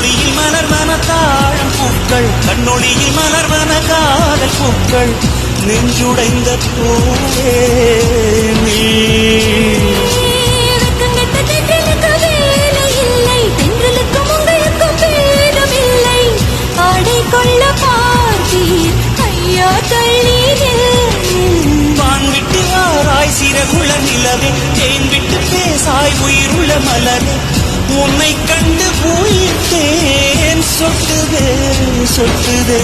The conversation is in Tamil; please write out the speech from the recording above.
கண்ணொளியில் மலர்வன தாழம் பூக்கள், கண்ணொளியில் மலர்வன காதல் பூக்கள், நெஞ்சுடைந்த பூவே நீ. சிறகுள்ள நிலவே, தேன் விட்டு பேசாய் உயிருள்ள மலரே, உன்னை கண்டு உயிர்த்தேன் சொட்டுதே சொட்டுதே.